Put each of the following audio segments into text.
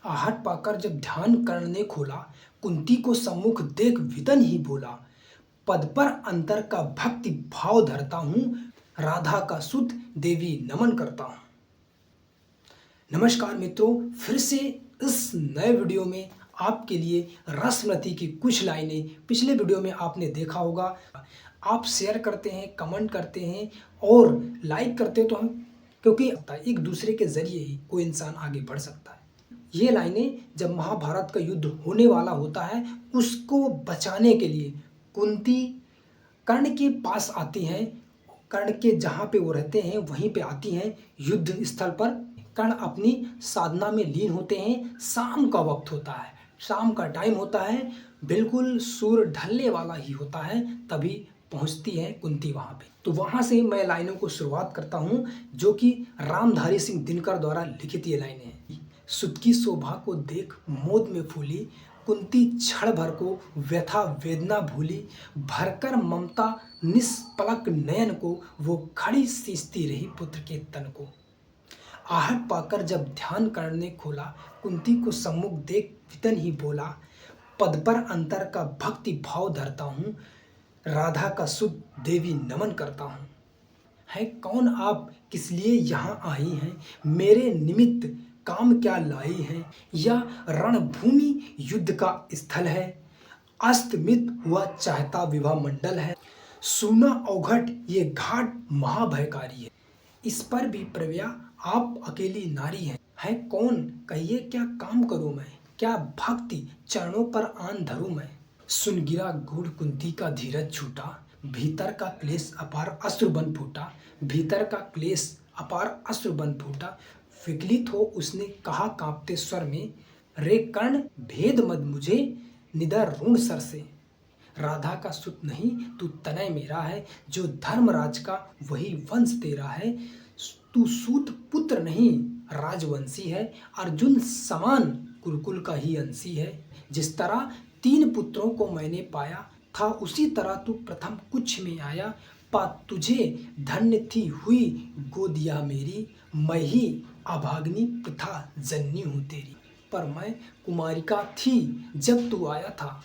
आहट पाकर जब ध्यान कर्ण ने खोला, कुंती को सम्मुख देख विदन ही बोला। पद पर अंतर का भक्ति भाव धरता हूँ, राधा का सुत देवी नमन करता हूँ। नमस्कार मित्रों, फिर से इस नए वीडियो में आपके लिए रसमती की कुछ लाइनें पिछले वीडियो में आपने देखा होगा। आप शेयर करते हैं, कमेंट करते हैं और लाइक करते हैं तो हम क्योंकि एक दूसरे के जरिए ही कोई इंसान आगे बढ़ सकता है। ये लाइनें जब महाभारत का युद्ध होने वाला होता है, उसको बचाने के लिए कुंती कर्ण के पास आती हैं। कर्ण के जहाँ पे वो रहते हैं वहीं पे आती हैं युद्ध स्थल पर। कर्ण अपनी साधना में लीन होते हैं। शाम का वक्त होता है, शाम का टाइम होता है, बिल्कुल सूर्य ढलने वाला ही होता है, तभी पहुंचती है कुंती वहाँ पे। तो वहाँ से मैं लाइनों को शुरुआत करता हूँ, जो कि रामधारी सिंह दिनकर द्वारा लिखित ये लाइनें हैं। सुत की शोभा को देख मोद में फूली, कुंती क्षण भर को व्यथा वेदना भूली, भरकर ममता निष्पलक नयन को, वो खड़ी सींचती रही पुत्र के तन को। आहट पाकर जब ध्यान कर्ण ने खोला, कुंती को सम्मुख देख विदन ही बोला। पद पर अंतर का भक्ति भाव धरता हूँ, राधा का सुत देवी नमन करता हूँ। है कौन आप, किस लिए यहाँ आई हैं, मेरे निमित्त काम क्या लाई हैं। यह रणभूमि युद्ध का स्थल है, अस्तमित हुआ चाहता विवाह मंडल है। सूना औघट ये घाट महाभयकारी है, इस पर भी प्रव्या आप अकेली नारी हैं। है कौन, कहिए क्या काम करूँ मैं, क्या भक्ति चरणों पर आन धरूँ मैं। सुन गिरा गूढ़ कुंती का धीरज छूटा, भीतर का क्लेश अपार अश्रु बन फूटा। भीतर का क्लेश अपार अश्रु बन फूटा। विकलित हो उसने कहा कांपते स्वर में, रे कर्ण भेद मत मुझे निडर ऋण सर से। राधा का सुत नहीं तू तनय मेरा है, जो धर्मराज का वही वंश तेरा है। तू सूत पुत्र नहीं राजवंशी है, अर्जुन समान कुरुकुल का ही अंशी है। जिस तरह 3 पुत्रों को मैंने पाया था, उसी तरह तू प्रथम कुछ में आया। पा तुझे धन्य थी हुई गोदिया मेरी, मैं ही अभाग्नि प्रथा जननी हूँ तेरी। पर मैं कुमारिका थी जब तू आया था,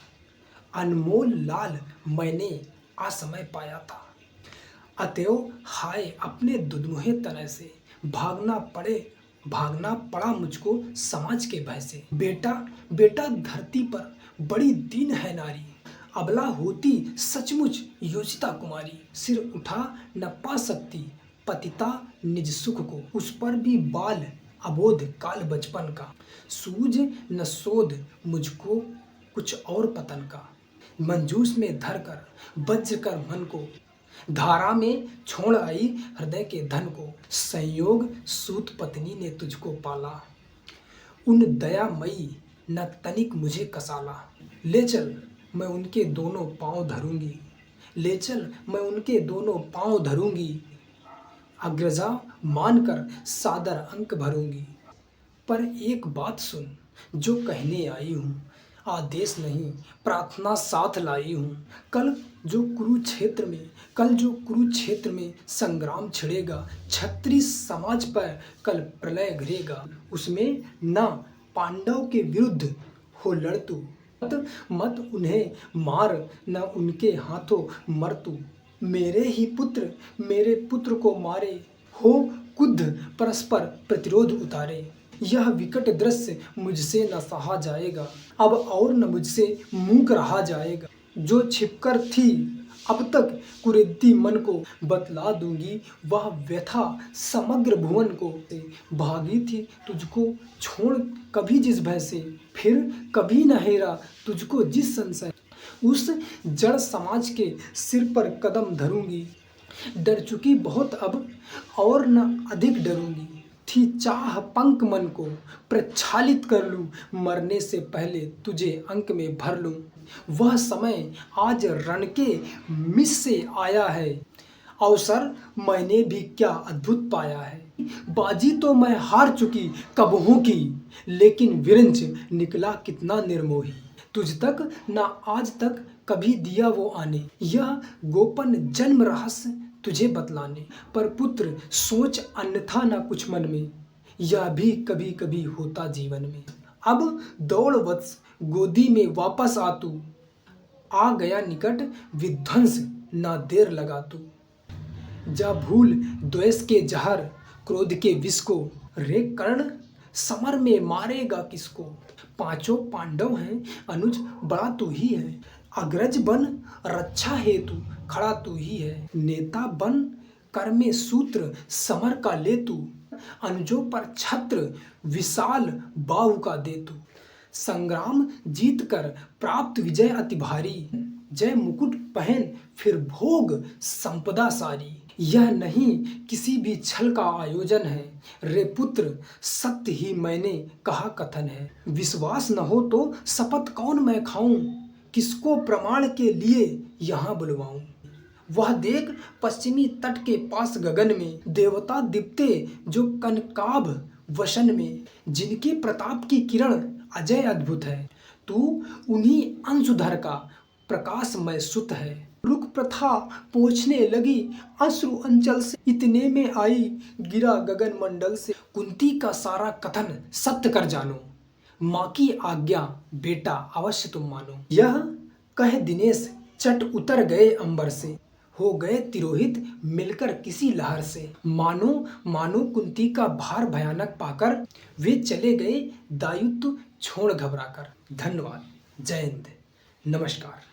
अनमोल लाल मैंने असमय पाया था। अतएव हाय अपने दुधमुहे तनय से, भागना पड़ा मुझको समाज के भय से। बेटा बेटा धरती पर बड़ी दीन है नारी, अबला होती सचमुच योचिता कुमारी। सिर उठा न पा सकती पतिता निज सुख को, उस पर भी बाल अबोध काल बचपन का। सूझ न शोध मुझको कुछ और पतन का, मंजूस में धर कर वज्र कर मन को, धारा में छोड़ आई हृदय के धन को। संयोग सूत पत्नी ने तुझको पाला, उन दयामयी न तनिक मुझे कसाला। ले चल मैं उनके दोनों पांव धरूंगी, ले चल मैं उनके दोनों पांव धरूंगी। अग्रजा मानकर सादर अंक भरूंगी। पर एक बात सुन जो कहने आई हूँ, आदेश नहीं प्रार्थना साथ लाई हूँ। कल जो कुरुक्षेत्र में संग्राम छिड़ेगा, क्षत्रिय समाज पर कल प्रलय घिरेगा। उसमें न पांडव के विरुद्ध हो लड़ तू, मत उन्हें मार न उनके हाथों मर तू। मेरे पुत्र को मारे हो कुद्ध परस्पर प्रतिरोध उतारे। यह विकट दृश्य मुझसे न सहा जाएगा, अब और न मुझसे मूक रहा जाएगा। जो छिपकर थी अब तक कुरेदी मन को बतला दूंगी, वह व्यथा समग्र भुवन को। भागी थी तुझको छोड़ कभी जिस भय से, फिर कभी न हेरा तुझको जिस संशय। उस जड़ समाज के सिर पर कदम धरूंगी, डर चुकी बहुत अब और न अधिक डरूंगी। थी चाह पंख मन को प्रक्षालित कर लूं, मरने से पहले तुझे अंक में भर लूं। वह समय आज रण के मिस से आया है, अवसर मैंने भी क्या अद्भुत पाया है। बाजी तो मैं हार चुकी कबहू की, लेकिन विरंच निकला कितना निर्मोही। तुझ तक ना आज तक कभी दिया वो आने, यह गोपन जन्म रहस्य तुझे बतलाने। पर पुत्र सोच अन्यथा ना कुछ मन में, यह भी कभी कभी होता जीवन में। अब दौड़ वत्स गोदी में वापस आ तू, आ गया निकट विध्वंस ना देर लगा तू। जा भूल द्वेष के जहर क्रोध के विष को, रे कर्ण समर में मारेगा किसको। पांचों पांडव हैं अनुज बड़ा तू ही है, अग्रज बन रक्षा हेतु खड़ा तू ही है। नेता बन कर में सूत्र समर का ले तू, अनुजों पर छत्र विशाल बाहु का दे तू। संग्राम जीत कर प्राप्त विजय अति भारी, जय मुकुट पहन फिर भोग संपदा सारी। यह नहीं किसी भी छल का आयोजन है, रे पुत्र सत्य ही मैंने कहा कथन है। विश्वास न हो तो शपथ कौन मैं खाऊं, किसको प्रमाण के लिए यहाँ बुलवाऊं। वह देख पश्चिमी तट के पास गगन में, देवता दीप्ते जो कनकाभ वसन में। जिनके प्रताप की किरण अजय अद्भुत है, तू उन्हीं अंशुधर का प्रकाशमय सुत है। रुक प्रथा पोंछने लगी अश्रु अंचल से, इतने में आई गिरा गगन मंडल से। कुंती का सारा कथन सत्य कर जानो, माँ की आज्ञा बेटा अवश्य तुम मानो। यह कह दिनेश चट उतर गए अंबर से, हो गए तिरोहित मिलकर किसी लहर से। मानो कुंती का भार भयानक पाकर, वे चले गए दायुत्व छोड़ घबराकर। धन्यवाद। जय हिंद। नमस्कार।